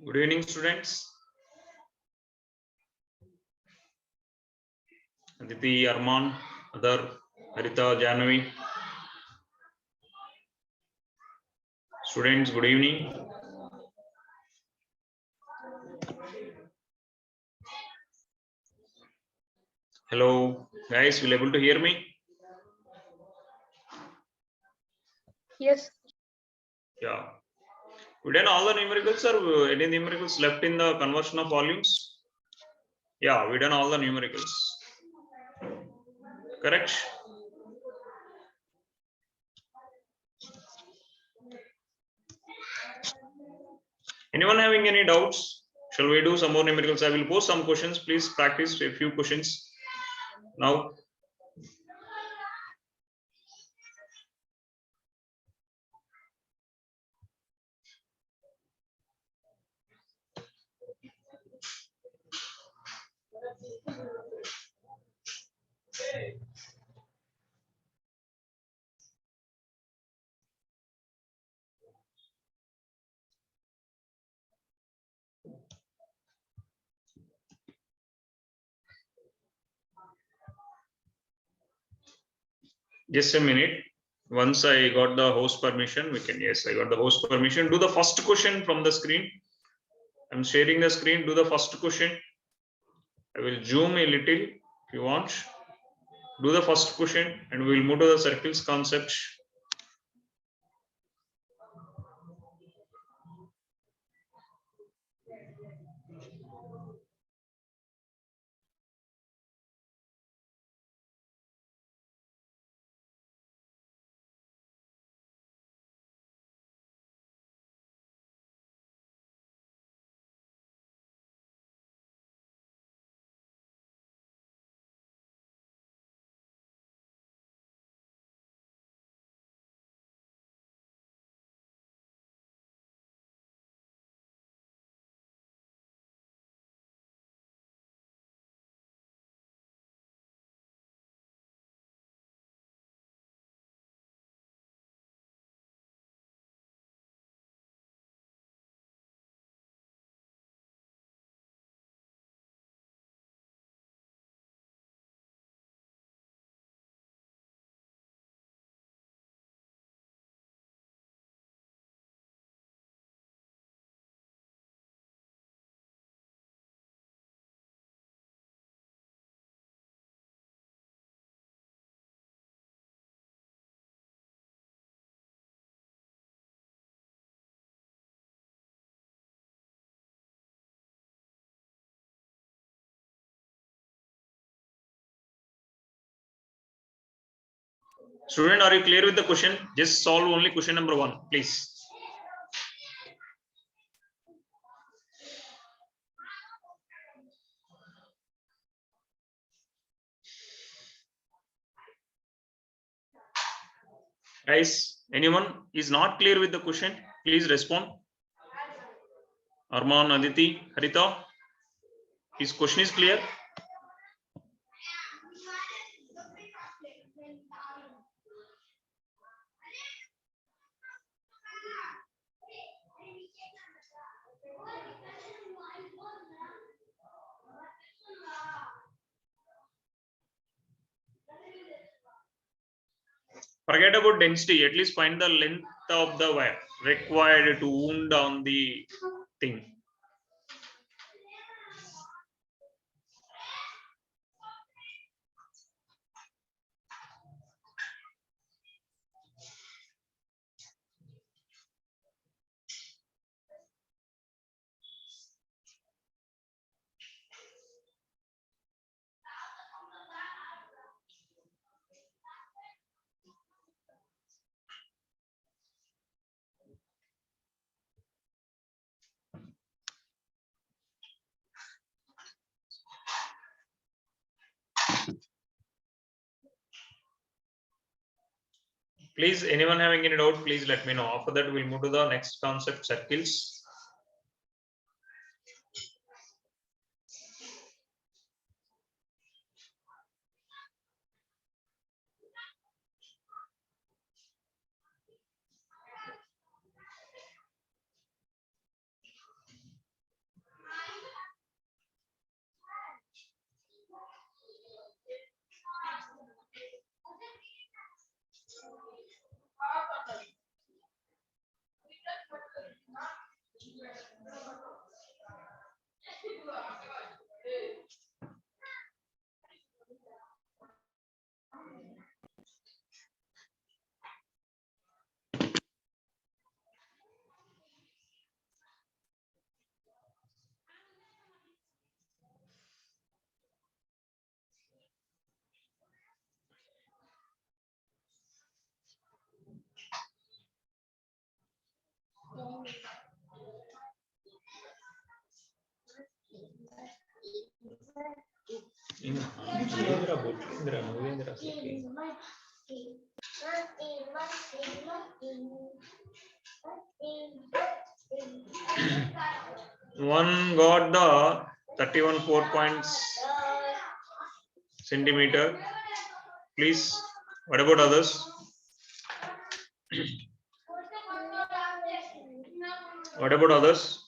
Good evening, students. Aditi, Arman, Adar, Harita, Janavi. Students, good evening. Hello, guys. Will you able to hear me? Yes. Yeah. We done all the numericals, or any numericals left in the conversion of volumes? Yeah, we done all the numericals. Correct. Anyone having any doubts? Shall we do some more numericals? I will post some questions. Please practice a few questions now. Just a minute. Once I got the host permission, we can. Yes, I got the host permission. Do the first question from the screen. I'm sharing the screen. Do the first question. I will zoom a little if you want. Do the first question and we will move to the circles concept. Student, are you clear with the question? Just solve only question number 1, please. Guys, anyone is not clear with the question? Please respond. Arman, Aditi, Harita, his question is clear? Forget about density, at least find the length of the wire required to wound on the thing. Please, anyone having any doubt, please let me know. After that, we'll move to the next concept, circles. One got the 31.4 centimeter. Please, what about others? What about others?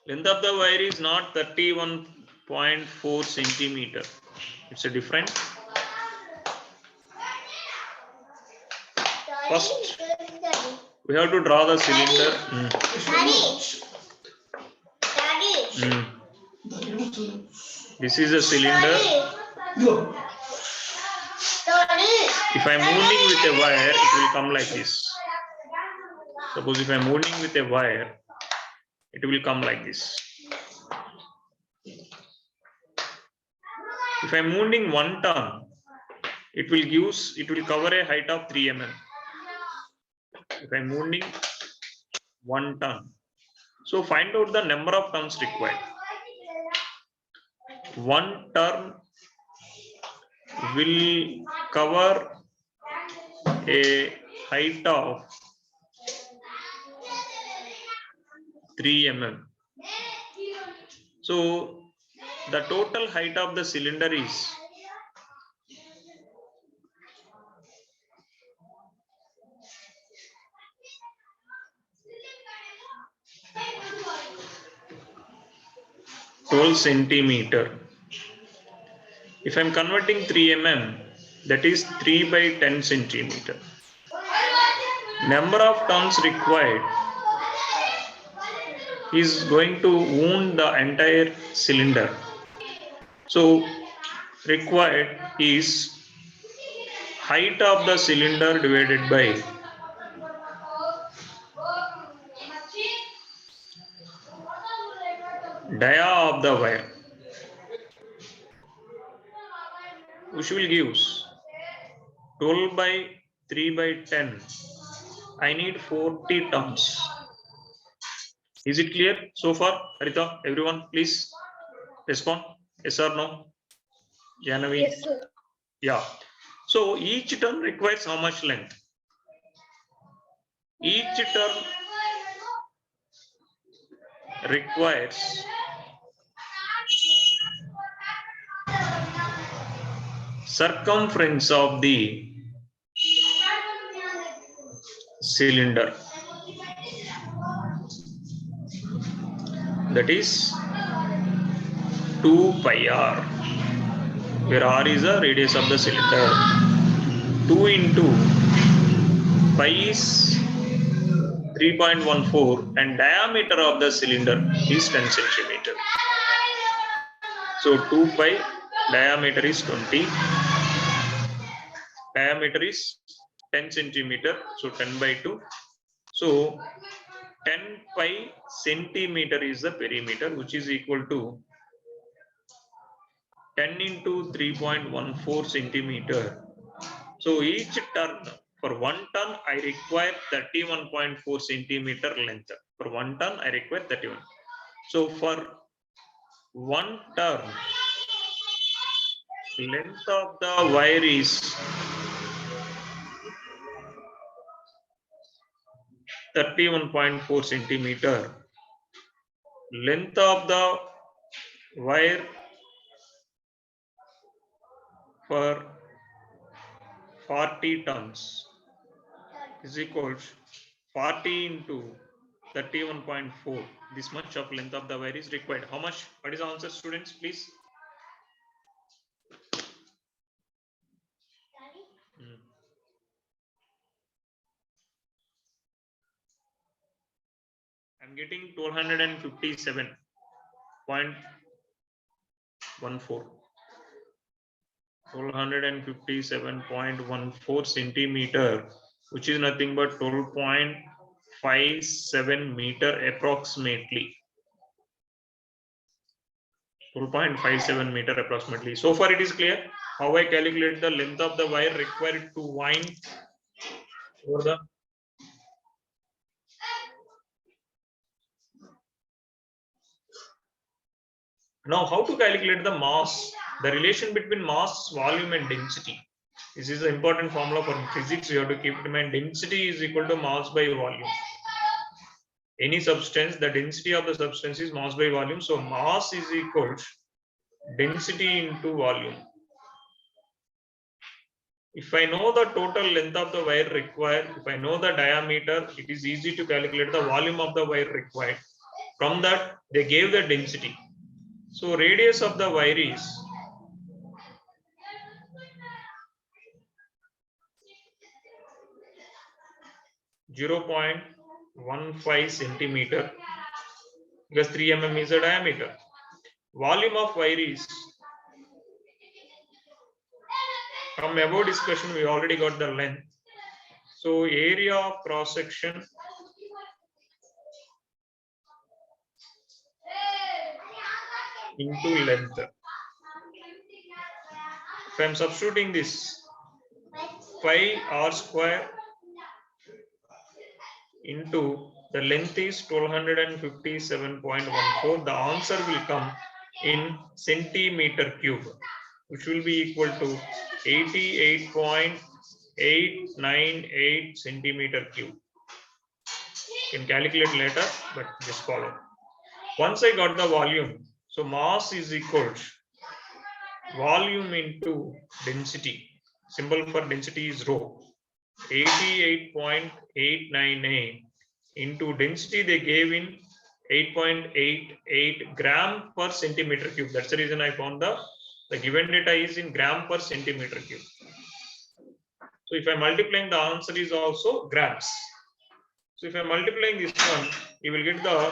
Length of the wire is not 31.4 centimeter. It's a different. First, we have to draw the cylinder. This is a cylinder. If I am moving with a wire, it will come like this. Suppose if I am moving with a wire, it will come like this. If I am moving 1 ton, it will cover a height of 3 mm. If I am moving 1 ton, so find out the number of tons required. 1 ton will cover a height of 3 mm. So the total height of the cylinder is 12 centimeter. If I am converting 3 mm, that is 3 by 10 centimeter. Number of tons required is going to wound the entire cylinder. So required is height of the cylinder divided by dia of the wire, which will give 12 by 3 by 10. I need 40 tons. Is it clear so far? Harita, everyone, please respond. Yes or no? Janavi? Yes, sir. Yeah. So each turn requires how much length? Each turn requires circumference of the cylinder, that is 2 pi r, where r is the radius of the cylinder. 2 into pi is 3.14 and diameter of the cylinder is 10 centimeter. So 2 pi, diameter is 20, diameter is 10 centimeter, so 10 by 2. So 10 pi centimeter is the perimeter, which is equal to 10 into 3.14 centimeter. So each turn, for 1 ton, I require 31.4 centimeter length. For 1 ton, I require 31. So for 1 turn, length of the wire is 31.4 centimeter. Length of the wire for 40 tons is equal to 40 into 31.4. This much of length of the wire is required. How much? What is the answer, students, please? I'm getting 1257.14. 1257.14 centimeter, which is nothing but 12.57 meter approximately. 12.57 meter approximately. So far it is clear how I calculate the length of the wire required to wind over the Now, how to calculate the mass, the relation between mass, volume, and density. This is an important formula for physics. You have to keep in mind density is equal to mass by volume. Any substance, the density of the substance is mass by volume. So, mass is equal to density into volume. If I know the total length of the wire required, if I know the diameter, it is easy to calculate the volume of the wire required. From that, they gave the density. So, radius of the wire is 0.15 centimeter because 3 mm is the diameter. Volume of wire is, from above discussion we already got the length. So area of cross section into length. If I am substituting this, pi r square into the length is 1257.14. The answer will come in centimeter cube, which will be equal to 88.898 centimeter cube. You can calculate later, but just follow. Once I got the volume, so mass is equal to volume into density. Symbol for density is rho. 88.898 into density they gave in 8.88 gram per centimeter cube. That's the reason I found the given data is in gram per centimeter cube. So if I multiplying, the answer is also grams. So if I multiplying this one, you will get the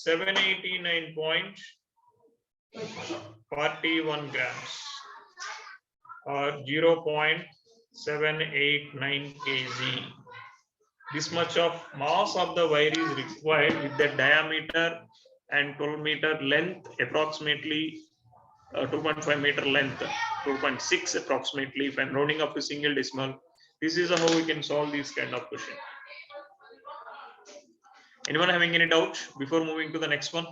789.41 grams or 0.789 kg. This much of mass of the wire is required with the diameter and 12 meter length, approximately 2.5 meter length, 2.6 approximately. If I'm rounding up to single decimal, this is how we can solve this kind of question. Anyone having any doubt before moving to the next one?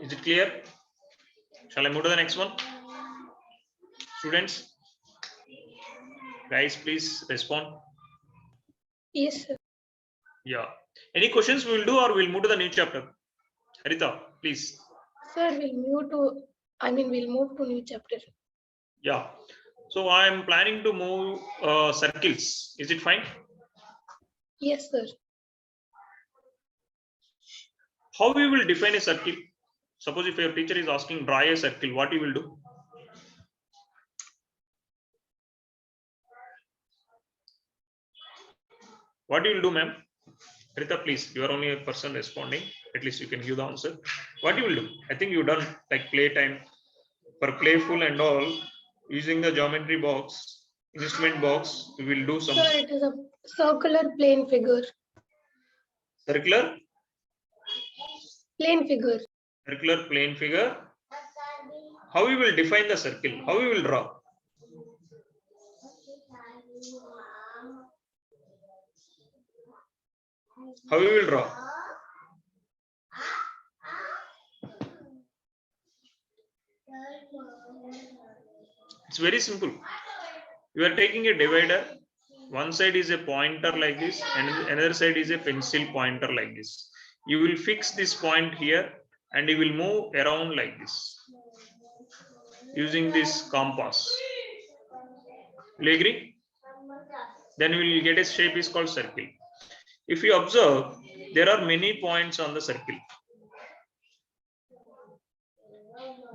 Is it clear? Shall I move to the next one? Students, guys, please respond. Yes, sir. Yeah. Any questions we will do, or we'll move to the new chapter? Harita, please. Sir, we'll move to new chapter. Yeah. So I am planning to move circles. Is it fine? Yes, sir. How we will define a circle? Suppose if your teacher is asking draw a circle, what you will do? What you will do, ma'am? Rita, please. You are only a person responding. At least you can give the answer. What you will do? I think you done like playtime for playful and all using the geometry box, instrument box. We will do some. Sir, it is a circular plane figure. Circular. Plane figure. Circular plane figure. How we will define the circle? How we will draw? How we will draw? It's very simple. You are taking a divider. One side is a pointer like this, and another side is a pencil pointer like this. You will fix this point here, and you will move around like this using this compass. Will you agree? Then we will get a shape is called circle. If you observe, there are many points on the circle.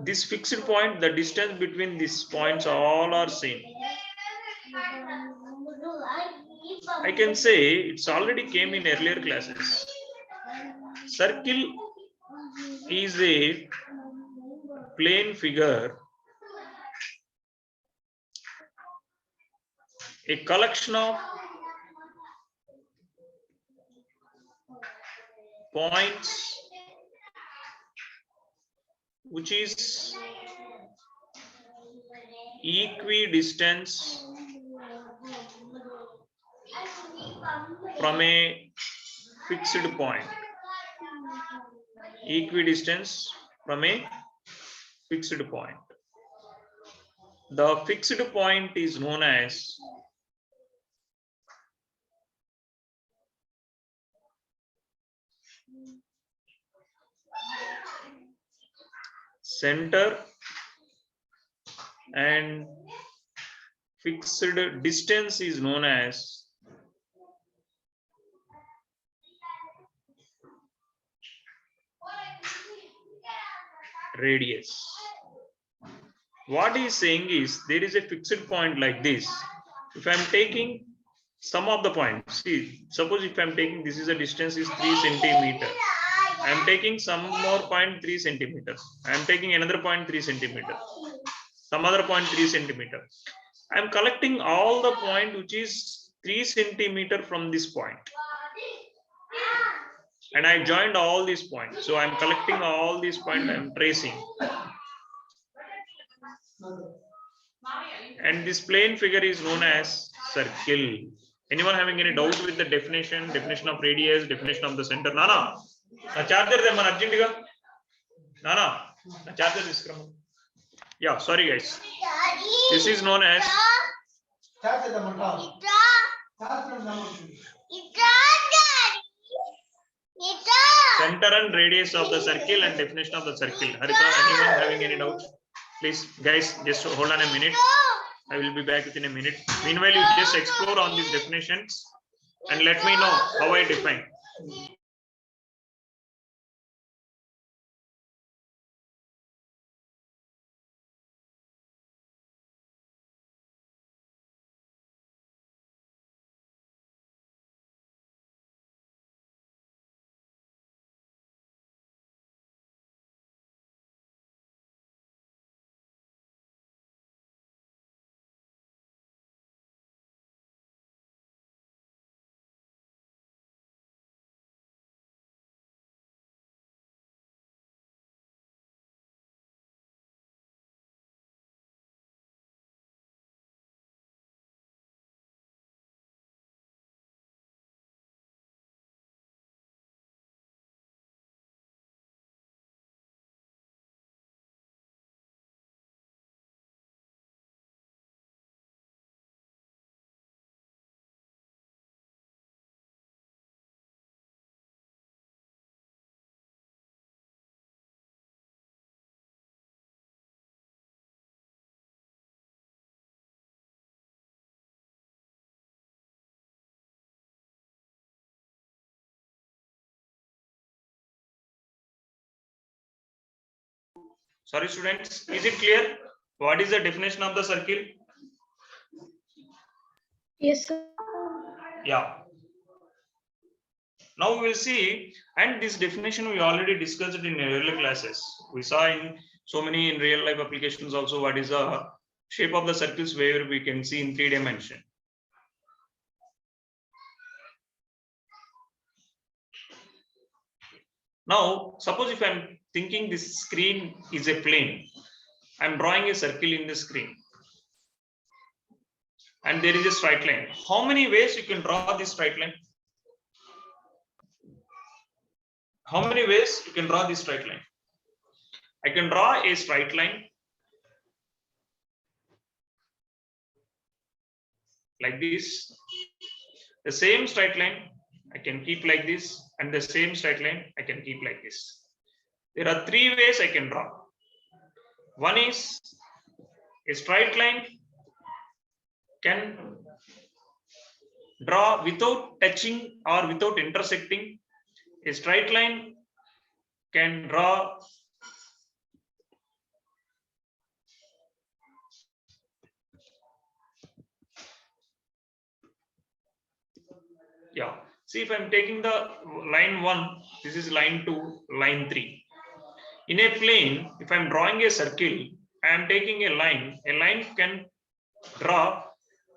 This fixed point, the distance between these points all are same. I can say it's already came in earlier classes. Circle is a plane figure A collection of points which is equidistance from a fixed point. Equidistance from a fixed point. The fixed point is known as center, and fixed distance is known as radius. What he is saying is there is a fixed point like this. If I am taking some of the points, see, suppose if I am taking, this is a distance is 3 centimeter. I am taking some more point 3 centimeter. I am taking another point 3 centimeter. Some other point 3 centimeter. I am collecting all the point which is 3 centimeter from this point. And I joined all these points. So I am collecting all these points, I am tracing. And this plane figure is known as circle. Anyone having any doubt with the definition of radius, definition of the center? Nana, a charger them urgent. Nana, a charger is coming. Yeah, sorry guys. This is known as center and radius of the circle and definition of the circle. Harita, anyone having any doubts? Please, guys, just hold on a minute. I will be back within a minute. Meanwhile, you just explore on these definitions and let me know how I define. Sorry, students, is it clear? What is the definition of the circle? Yes, sir. Yeah. Now we will see, and this definition we already discussed in earlier classes. We saw in so many in real life applications also what is the shape of the circles where we can see in 3 dimensions. Now, suppose if I'm thinking this screen is a plane, I'm drawing a circle in the screen. And there is a straight line. How many ways you can draw this straight line? How many ways you can draw this straight line? I can draw a straight line like this. The same straight line I can keep like this, and the same straight line I can keep like this. There are 3 ways I can draw. One is a straight line can draw without touching or without intersecting. A straight line can draw see, if I'm taking the line 1, this is line 2, line 3. In a plane, if I'm drawing a circle, I am taking a line can draw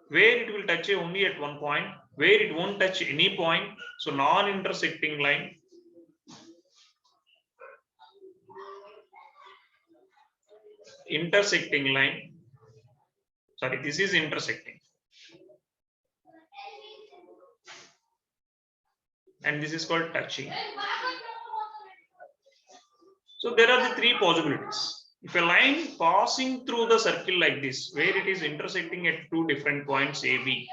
where it will touch only at one point, where it won't touch any point. So non-intersecting line. Intersecting line. Sorry, this is intersecting. And this is called touching. So there are the three possibilities. If a line passing through the circle like this, where it is intersecting at two different points A, B,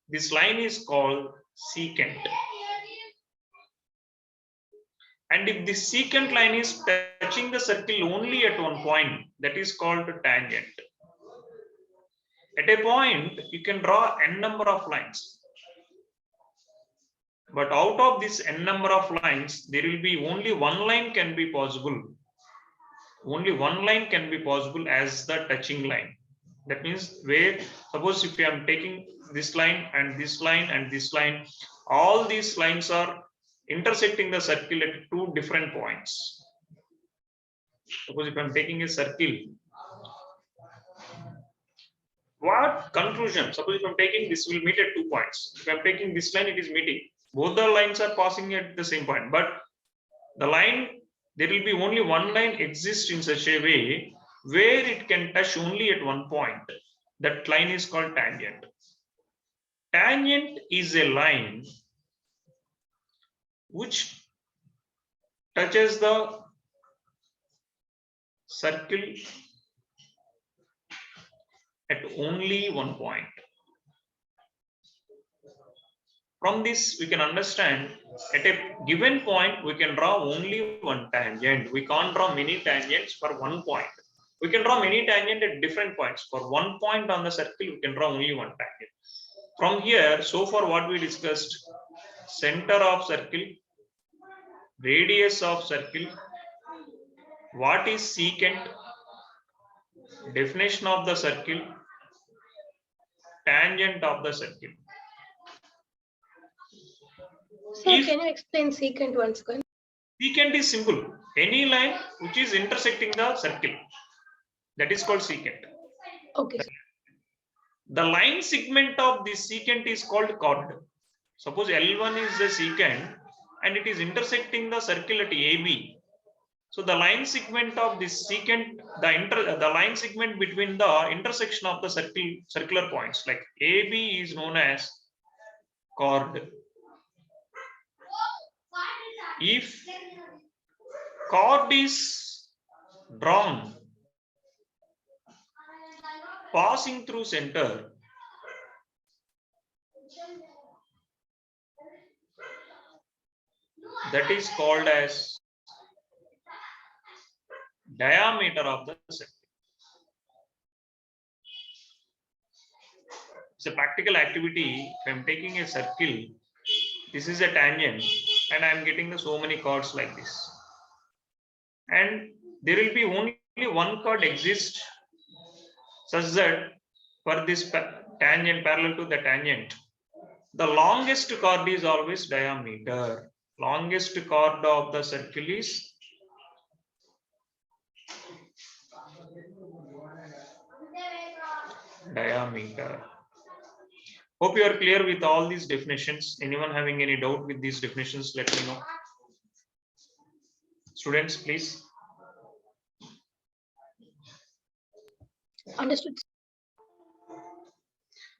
this line is called secant. And if the secant line is touching the circle only at one point, that is called tangent. At a point, you can draw n number of lines. But out of this n number of lines, there will be only one line can be possible. Only one line can be possible as the touching line. That means where, suppose if I am taking this line and this line and this line, all these lines are intersecting the circle at two different points. Suppose if I am taking a circle, what conclusion? Suppose if I am taking this will meet at 2 points. If I am taking this line, it is meeting. Both the lines are passing at the same point, but the line, there will be only one line exists in such a way where it can touch only at one point. That line is called tangent. Tangent is a line which touches the circle at only one point. From this, we can understand at a given point, we can draw only one tangent. We can't draw many tangents for one point. We can draw many tangents at different points. For one point on the circle, we can draw only one tangent. From here, so far what we discussed, center of circle, radius of circle, what is secant, definition of the circle, tangent of the circle. Sir, can you explain secant once again? Secant is simple. Any line which is intersecting the circle, that is called secant. Okay. The line segment of this secant is called chord. Suppose L1 is the secant and it is intersecting the circle at AB. So the line segment of this secant, the line segment between the intersection of the circular points like AB is known as chord. If chord is drawn passing through center, that is called as diameter of the circle. It's a practical activity. If I'm taking a circle, this is a tangent and I'm getting the so many chords like this. And there will be only one chord exist such that for this tangent parallel to the tangent, the longest chord is always diameter. Longest chord of the circle is diameter. Hope you are clear with all these definitions. Anyone having any doubt with these definitions, let me know. Students, please. Understood.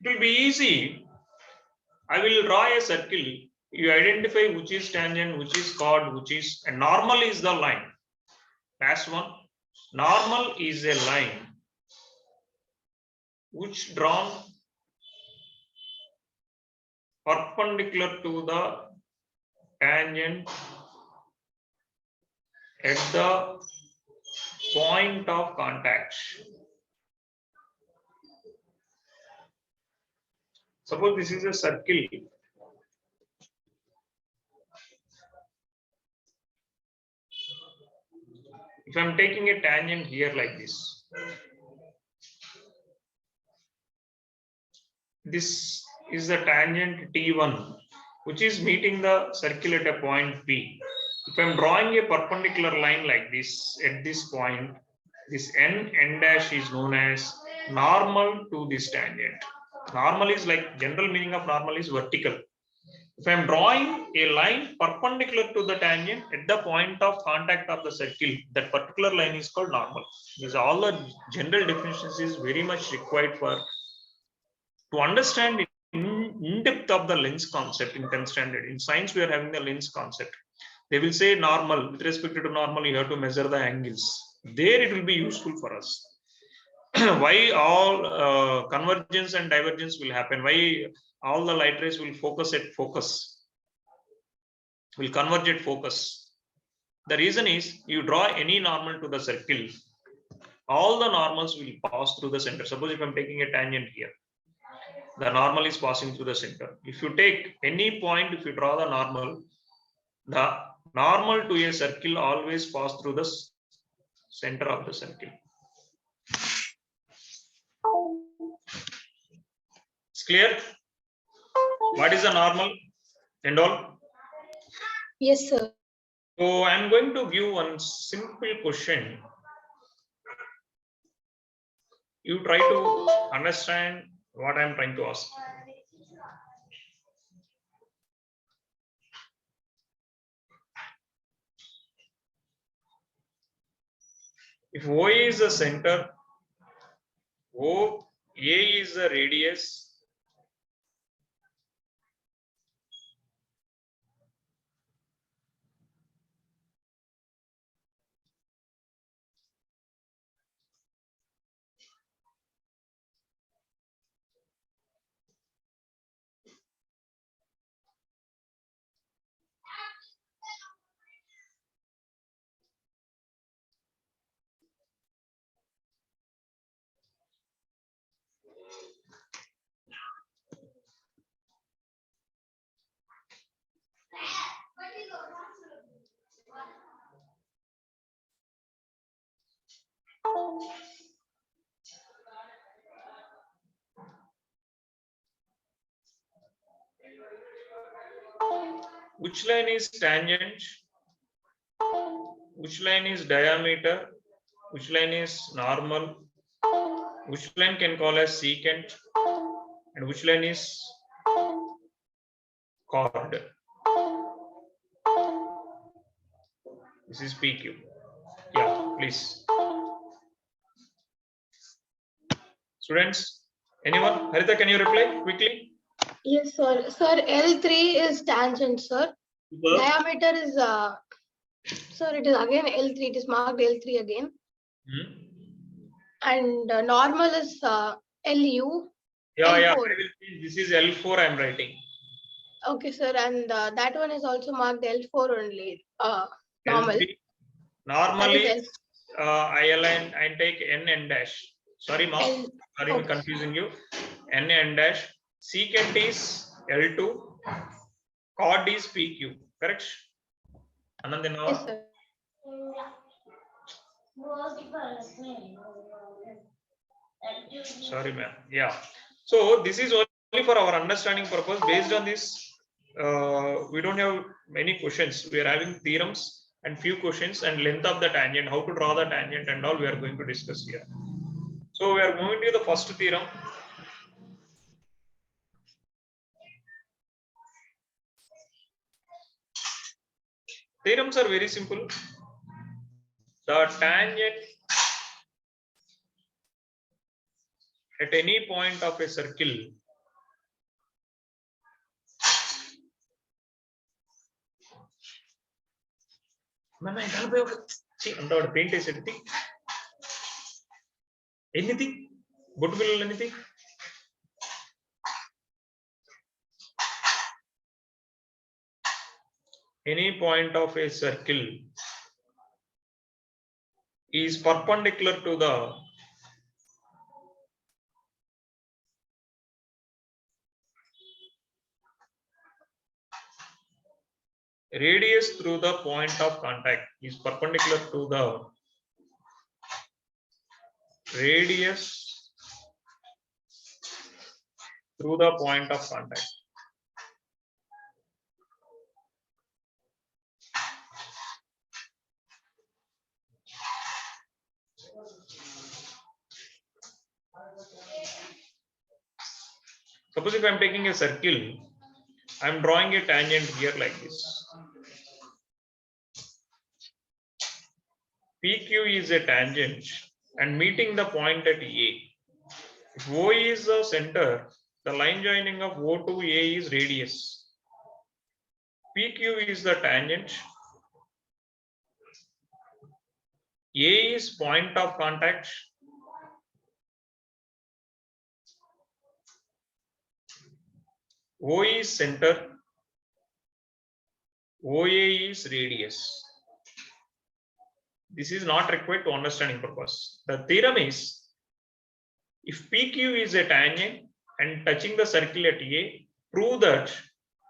It will be easy. I will draw a circle. You identify which is tangent, which is chord, which is, and normal is the line. Last one. Normal is a line which drawn perpendicular to the tangent at the point of contact. Suppose this is a circle. If I'm taking a tangent here like this, this is the tangent T1, which is meeting the circle at a point P. If I'm drawing a perpendicular line like this at this point, this n dash is known as normal to this tangent. Normal is like, general meaning of normal is vertical. If I am drawing a line perpendicular to the tangent at the point of contact of the circle, that particular line is called normal. These all the general definitions is very much required for to understand in depth of the lens concept in 10th standard. In science, we are having the lens concept. They will say normal. With respect to normal, you have to measure the angles. There it will be useful for us. Why all convergence and divergence will happen? Why all the light rays will focus at focus? Will converge at focus. The reason is you draw any normal to the circle, all the normals will pass through the center. Suppose if I'm taking a tangent here, the normal is passing through the center. If you take any point, if you draw the normal to a circle always pass through the center of the circle. It's clear? What is the normal and all? Yes, sir. So I'm going to give one simple question. You try to understand what I'm trying to ask. If O is the center, A is the radius, which line is tangent, which line is diameter, which line is normal, which line can call as secant, and which line is chord. This is PQ. Yeah, please. Students, anyone? Harita, can you reply quickly? Yes, sir. Sir, L3 is tangent, sir. Super. Diameter is, sir, it is again L3. It is marked L3 again. And normal is LU. Yeah, yeah. I L4. will change. This is L4 I'm writing. Okay, sir. And that one is also marked L4 only. Normal. L3. Normally, That is I align and take N and dash. Sorry, ma'am. Sorry, I'm okay. confusing you. N and dash. Secant is L2. Chord is PQ. Correct? Anandana? Yes, sir. Sorry, ma'am. Yeah. So this is only for our understanding purpose. Based on this, we don't have many questions. We are having theorems and few questions and length of the tangent, how to draw the tangent and all we are going to discuss here. So we are moving to the first theorem. Theorems are very simple. The tangent at any point of a circle paint is anything? Good will anything? Any point of a circle is perpendicular to the radius through the point of contact is perpendicular to the radius through the point of contact. Suppose if I'm taking a circle, I'm drawing a tangent here like this. PQ is a tangent and meeting the point at A. If O is the center, the line joining of O to A is radius. PQ is the tangent. A is point of contact. O is center. OA is radius. This is not required to understanding purpose. The theorem is, if PQ is a tangent and touching the circle at A, prove that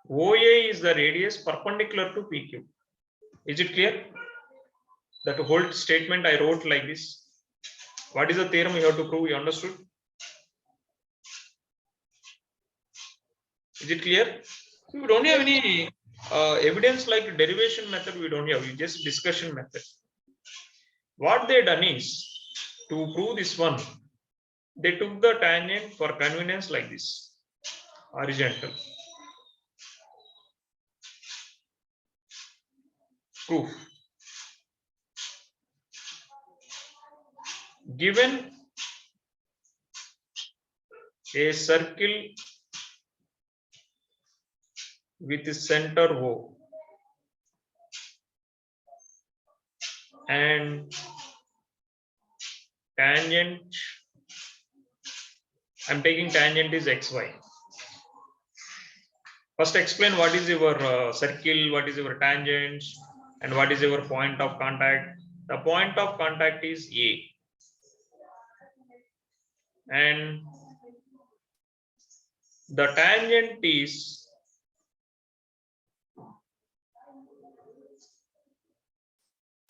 OA is the radius perpendicular to PQ. Is it clear? That whole statement I wrote like this. What is the theorem you have to prove? You understood? Is it clear? We don't have any evidence like derivation method. We don't have. We just discussion method. What they done is, to prove this one, they took the tangent for convenience like this, horizontal. Proof. Given a circle with center O and tangent, I'm taking tangent is xy. First explain what is your circle, what is your tangent, and what is your point of contact. The point of contact is A. And the tangent is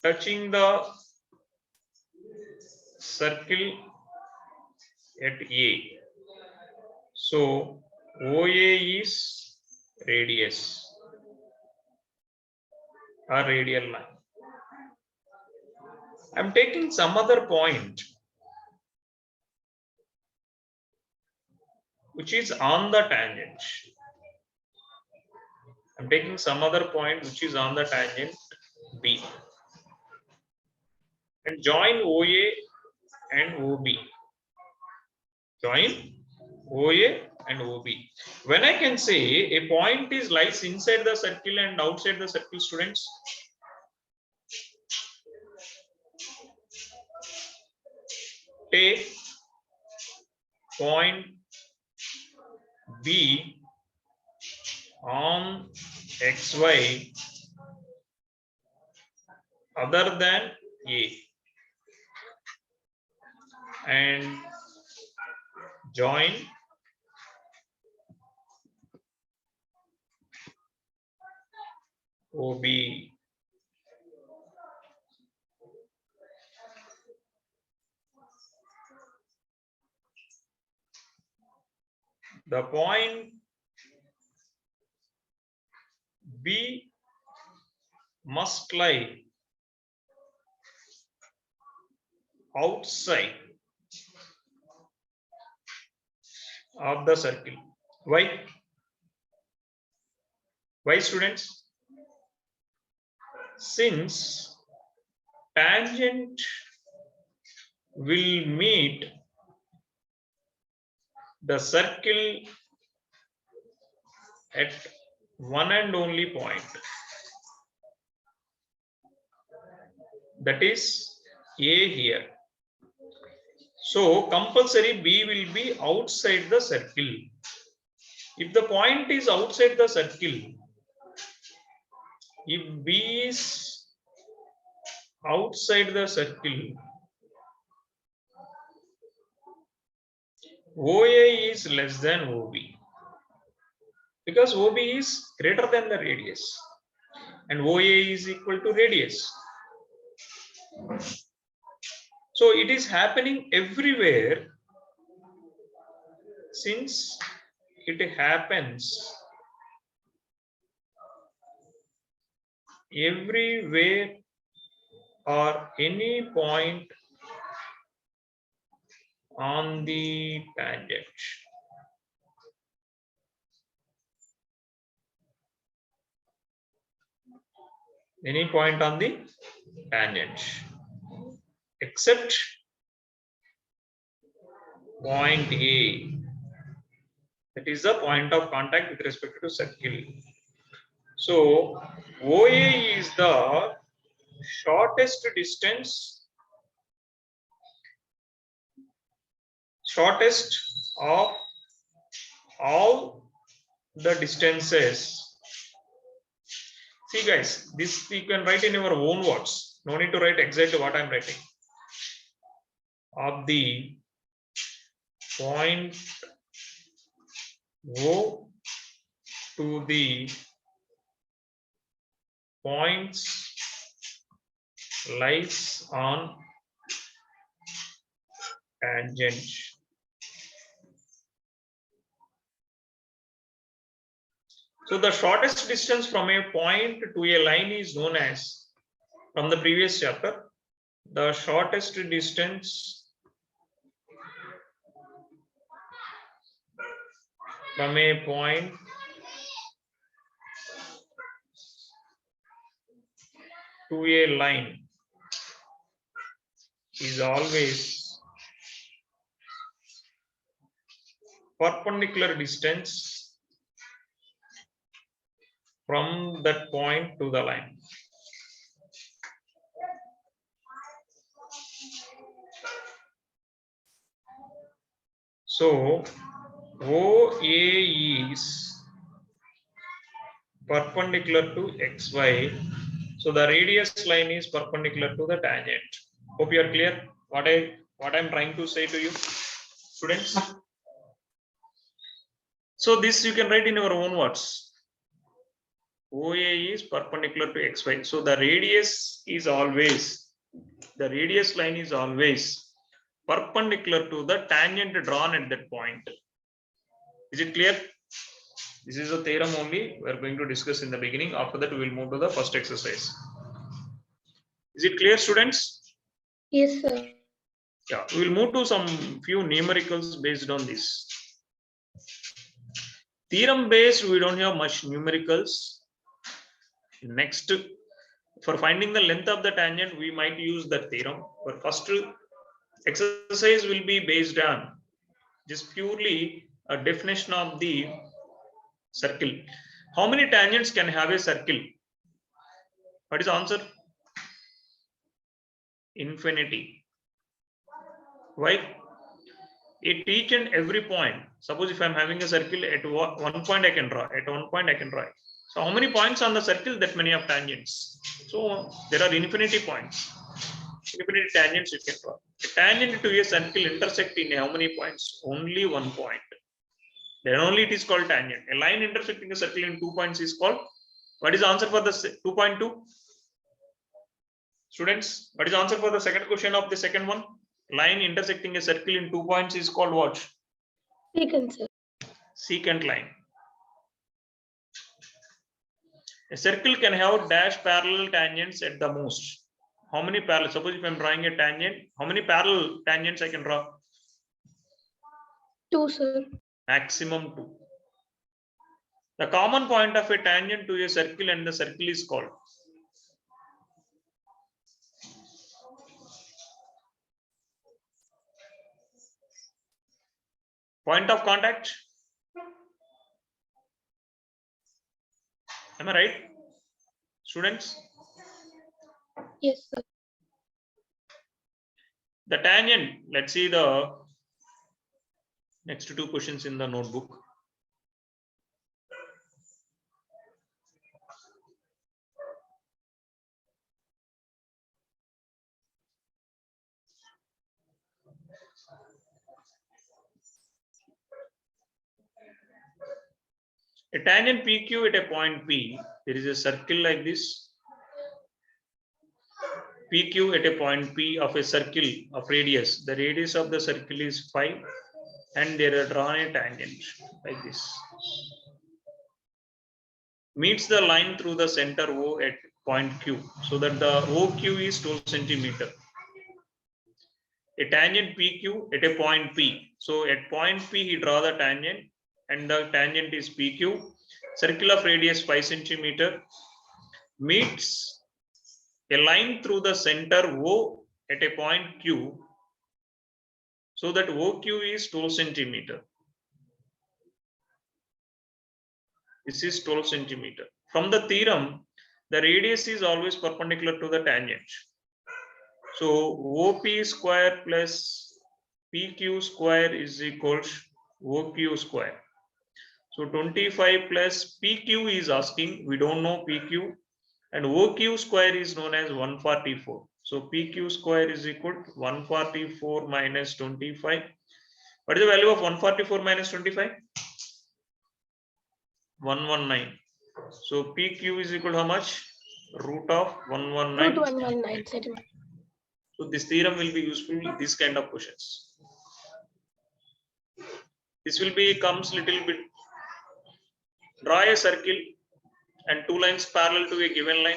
touching the circle at A. So OA is radius or radial line. I'm taking some other point which is on the tangent. I'm taking some other point which is on the tangent B. And join OA and OB. Join OA and OB. When I can say a point is lies inside the circle and outside the circle, students? Take point B on XY other than A and join OB. The point B must lie outside of the circle. Why? Why, students? Since tangent will meet the circle at one and only point, that is A here. So compulsory B will be outside the circle. If the point is outside the circle, if B is outside the circle, OA is less than OB, because OB is greater than the radius and OA is equal to radius. So it is happening everywhere. Since it happens everywhere or any point on the tangent, Any point on the tangent except point A. That is the point of contact with respect to circle. So OA is the shortest of all the distances. See guys, this you can write in your own words. No need to write exactly what I am writing. Of the point O to the points lies on tangent. So the shortest distance from a point to a line is known as, from the previous chapter, the shortest distance from a point to a line is always perpendicular distance from that point to the line. So OA is perpendicular to XY. So the radius line is perpendicular to the tangent. Hope you are clear what I'm trying to say to you, students. So this you can write in your own words. OA is perpendicular to XY. So the radius line is always perpendicular to the tangent drawn at that point. Is it clear? This is a theorem only we are going to discuss in the beginning. After that, we will move to the first exercise. Is it clear, students? Yes, sir. Yeah, we will move to some few numericals based on this. Theorem based, we don't have much numericals. Next, for finding the length of the tangent, we might use that theorem. But first exercise will be based on just purely a definition of the circle. How many tangents can have a circle? What is the answer? Infinity. Why? At each and every point, suppose if I am having a circle at one point I can draw, at one point I can draw. So how many points on the circle? That many of tangents. So there are infinity points, infinity tangents you can draw. A tangent to a circle intersecting how many points? Only 1 point. Then only it is called tangent. A line intersecting a circle in 2 points is called. What is the answer for the 2.2? Students, what is the answer for the second question of the second one? Line intersecting a circle in 2 points is called what? Secant, sir. Secant line. A circle can have dash parallel tangents at the most. How many parallel? Suppose if I am drawing a tangent, how many parallel tangents I can draw? 2, sir. Maximum 2. The common point of a tangent to a circle and the circle is called. Point of contact. Am I right, students? Yes, sir. The tangent, let's see the next 2 questions in the notebook. A tangent PQ at a point P, there is a circle like this. PQ at a point P of a circle of radius. The radius of the circle is 5 and there are drawn a tangent like this. Meets the line through the center O at point Q. So that the OQ is 12 centimeter. A tangent PQ at a point P. So at point P he draw the tangent and the tangent is PQ. Circle of radius 5 centimeter. meets a line through the center O at a point Q, so that OQ is 12 centimeter. This is 12 centimeter. From the theorem, the radius is always perpendicular to the tangent. So OP square plus PQ square is equals OQ square. So 25 plus PQ is asking, we don't know PQ, and OQ square is known as 144. So PQ square is equal to 144 minus 25. What is the value of 144 minus 25? 119. So PQ is equal to how much? Root of 119. Root 119 centimeter. So this theorem will be useful in this kind of questions. This will be comes little bit. Draw a circle and two lines parallel to a given line,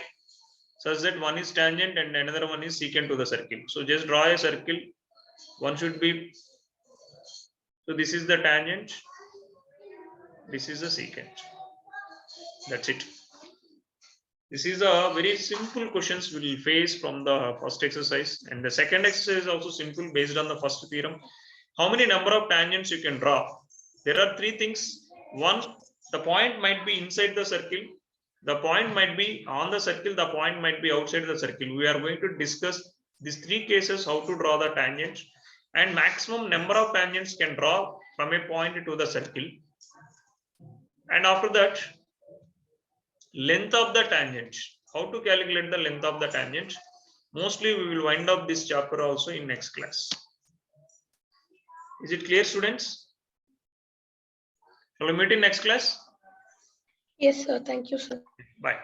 such that one is tangent and another one is secant to the circle. So just draw a circle. One should be. So this is the tangent. This is the secant. That's it. This is a very simple questions we will face from the first exercise, and the second exercise is also simple based on the first theorem. How many number of tangents you can draw? There are three things. One, the point might be inside the circle. The point might be on the circle. The point might be outside the circle. We are going to discuss these three cases, how to draw the tangents, and maximum number of tangents can draw from a point to the circle. And after that, length of the tangent. How to calculate the length of the tangent? Mostly we will wind up this chapter also in next class. Is it clear, students? Shall we meet in next class? Yes, sir. Thank you, sir. Bye.